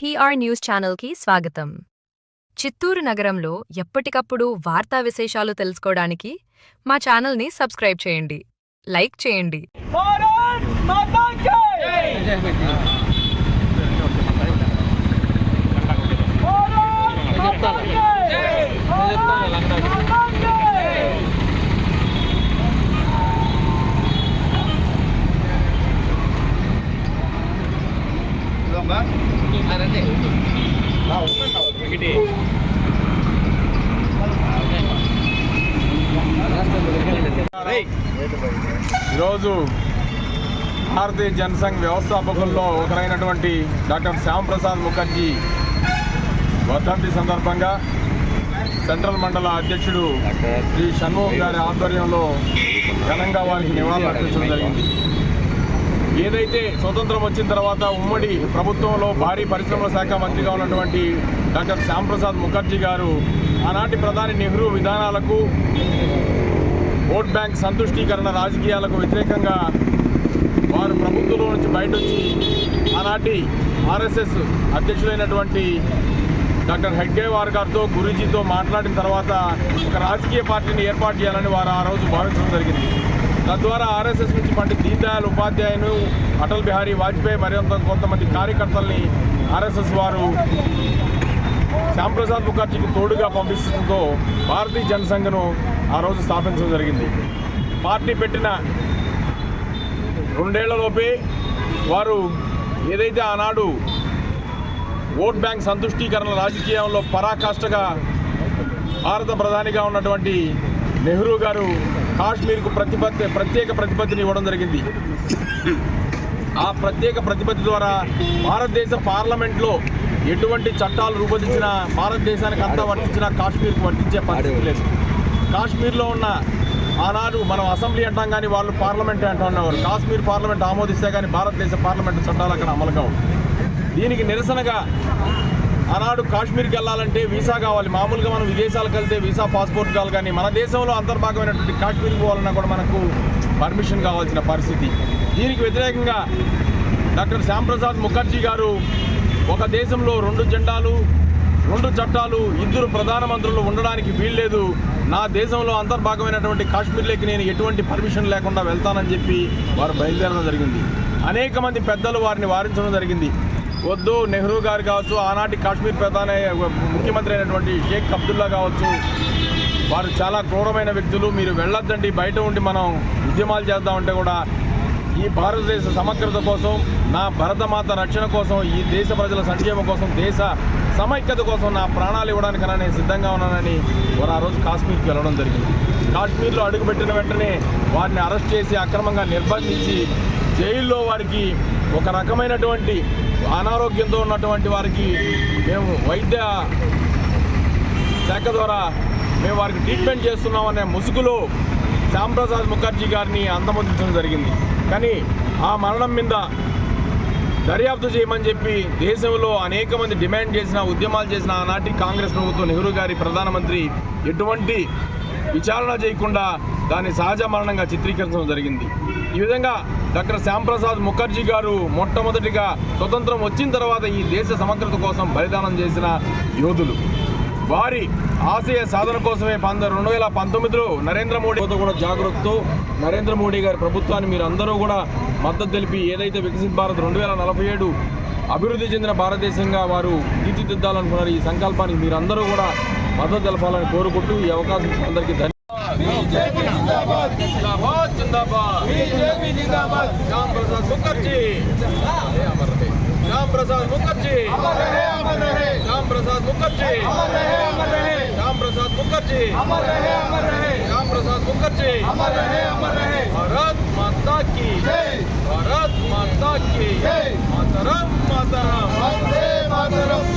PR news ఛానల్కి స్వాగతం. చిత్తూరు నగరంలో ఎప్పటికప్పుడు వార్తా విశేషాలు తెలుసుకోవడానికి మా ఛానల్ని సబ్స్క్రైబ్ చేయండి, లైక్ చేయండి. ఈరోజు భారతీయ జనసంఘ్ వ్యవస్థాపకుల్లో ఒకరైనటువంటి డాక్టర్ శ్యామ్ ప్రసాద్ ముఖర్జీ వర్ధంతి సందర్భంగా సెంట్రల్ మండల అధ్యక్షుడు శ్రీ షణ్ముఖ్ గారి ఆధ్వర్యంలో ఘనంగా వారికి నివాళులు అర్పించడం జరిగింది. ఏదైతే స్వతంత్రం వచ్చిన తర్వాత ఉమ్మడి ప్రభుత్వంలో భారీ పరిశ్రమల శాఖ మంత్రిగా ఉన్నటువంటి డాక్టర్ శ్యామ్ ప్రసాద్ ముఖర్జీ గారు ఆనాటి ప్రధాని నెహ్రూ విధానాలకు, ఓట్ బ్యాంక్ సంతుష్టీకరణ రాజకీయాలకు వ్యతిరేకంగా వారు ప్రభుత్వంలో నుంచి బయటొచ్చి ఆనాటి ఆర్ఎస్ఎస్ అధ్యక్షులైనటువంటి డాక్టర్ హెడ్గేవార్ గారితో, గురూజీతో మాట్లాడిన తర్వాత ఒక రాజకీయ పార్టీని ఏర్పాటు చేయాలని వారు ఆ రోజు భావించడం జరిగింది. తద్వారా ఆర్ఎస్ఎస్ నుంచి పండిత్ దీన్ దయాళ్ ఉపాధ్యాయును, అటల్ బిహారీ వాజ్పేయి మరింత కొంతమంది కార్యకర్తల్ని ఆర్ఎస్ఎస్ వారు శ్యామ్ ప్రసాద్ ముఖర్జీకి తోడుగా పంపించడంతో భారతీయ జనసంఘ్ను ఆ రోజు స్థాపించడం జరిగింది. పార్టీ పెట్టిన 2 ఏళ్లలోపే వారు ఏదైతే ఆనాడు ఓట్ బ్యాంక్ సంతుష్టీకరణ రాజకీయంలో పరాకాష్ఠగా భారత ప్రధానిగా ఉన్నటువంటి నెహ్రూ గారు కాశ్మీర్కు ప్రత్యేక ప్రతిపత్తిని ఇవ్వడం జరిగింది. ఆ ప్రత్యేక ప్రతిపత్తి ద్వారా భారతదేశ పార్లమెంట్లో ఎటువంటి చట్టాలు రూపొందించినా భారతదేశానికి అంతా వర్తించినా కాశ్మీర్కు వర్తించే పరిస్థితి లేదు. కాశ్మీర్లో ఉన్న ఆనాడు మనం అసెంబ్లీ అంటాం కానీ వాళ్ళు పార్లమెంట్ అంటున్నారు. కాశ్మీర్ పార్లమెంట్ ఆమోదిస్తే కానీ భారతదేశ పార్లమెంటు చట్టాలు అక్కడ అమలు కావు. దీనికి నిరసనగా ఆనాడు కాశ్మీర్కి వెళ్ళాలంటే వీసా కావాలి. మామూలుగా మనం విదేశాలకు వెళ్తే వీసా, పాస్పోర్ట్ కావాలి, కానీ మన దేశంలో అంతర్భాగమైనటువంటి కాశ్మీర్కి పోవాలన్నా కూడా మనకు పర్మిషన్ కావాల్సిన పరిస్థితి. దీనికి వ్యతిరేకంగా డాక్టర్ శ్యామ్ ప్రసాద్ ముఖర్జీ గారు ఒక దేశంలో 2 జెండాలు, 2 చట్టాలు, 2 ప్రధానమంత్రులు ఉండడానికి వీల్లేదు, నా దేశంలో అంతర్భాగమైనటువంటి కాశ్మీర్లోకి నేను ఎటువంటి పర్మిషన్ లేకుండా వెళ్తానని చెప్పి వారు బయలుదేరడం జరిగింది. అనేక మంది పెద్దలు వారిని వారించడం జరిగింది. వద్దు, నెహ్రూ గారు కావచ్చు, ఆనాటి కాశ్మీర్ ముఖ్యమంత్రి అయినటువంటి షేక్ అబ్దుల్లా కావచ్చు, వారు చాలా క్రూరమైన వ్యక్తులు, మీరు వెళ్ళొద్దండి, బయట ఉండి మనం ఉద్యమాలు చేద్దామంటే కూడా ఈ భారతదేశ సమగ్రత కోసం, నా భరతమాత రక్షణ కోసం, ఈ దేశ ప్రజల సంక్షేమం కోసం, దేశ సమైక్యత కోసం నా ప్రాణాలు ఇవ్వడానికన్నా నేను సిద్ధంగా ఉన్నానని వారు ఆ రోజు కాశ్మీర్కి వెళ్ళడం జరిగింది. కాశ్మీర్లో అడుగుపెట్టిన వెంటనే వారిని అరెస్ట్ చేసి అక్రమంగా నిర్బంధించి జైల్లో వారికి ఒక రకమైనటువంటి అనారోగ్యంతో ఉన్నటువంటి వారికి మేము వైద్య శాఖ ద్వారా మేము వారికి ట్రీట్మెంట్ చేస్తున్నామనే ముసుగులో శ్యామ్ ప్రసాద్ ముఖర్జీ గారిని అంతమొందించడం జరిగింది. కానీ ఆ మరణం మీద దర్యాప్తు చేయమని చెప్పి దేశంలో అనేక మంది డిమాండ్ చేసిన, ఉద్యమాలు చేసిన ఆనాటి కాంగ్రెస్ ప్రభుత్వం, నెహ్రూ గారి ప్రధానమంత్రి ఎటువంటి విచారణ చేయకుండా దాన్ని సహజ మరణంగా చిత్రీకరించడం జరిగింది. ఈ విధంగా డాక్టర్ శ్యామ్ ప్రసాద్ ముఖర్జీ గారు మొట్టమొదటిగా స్వతంత్రం వచ్చిన తర్వాత ఈ దేశ సమగ్రత కోసం బలిదానం చేసిన యోధులు. వారి ఆశయ సాధన కోసమే 2019లో నరేంద్ర మోడీతో కూడా జాగృతితో నరేంద్ర మోడీ గారి ప్రభుత్వాన్ని మీరు అందరూ కూడా మద్దతు తెలిపి ఏదైతే వికసిత్ భారత్ 2047 అభివృద్ధి చెందిన భారతదేశంగా వారు తీర్చిదిద్దాలనుకున్నారు, ఈ సంకల్పానికి మీరందరూ కూడా మద్దతు తెలపాలని కోరుకుంటూ ఈ అవకాశం అందరికీ ధన్యవాదాలు. శ్యామ్ ప్రసాద్ ముఖర్జీ, శ్యామ్ ప్రసాద్ ముఖర్జీ, శ్యామ్ ప్రసాద్ ముఖర్జీ, శ్యామ్ ప్రసాద్ ముఖర్జీ, శ్యామ్ ప్రసాద్ ముఖర్జీ. భారత్ మాతా की जय, भारत माता की जय, मातरम मातरम, वंदे मातरम.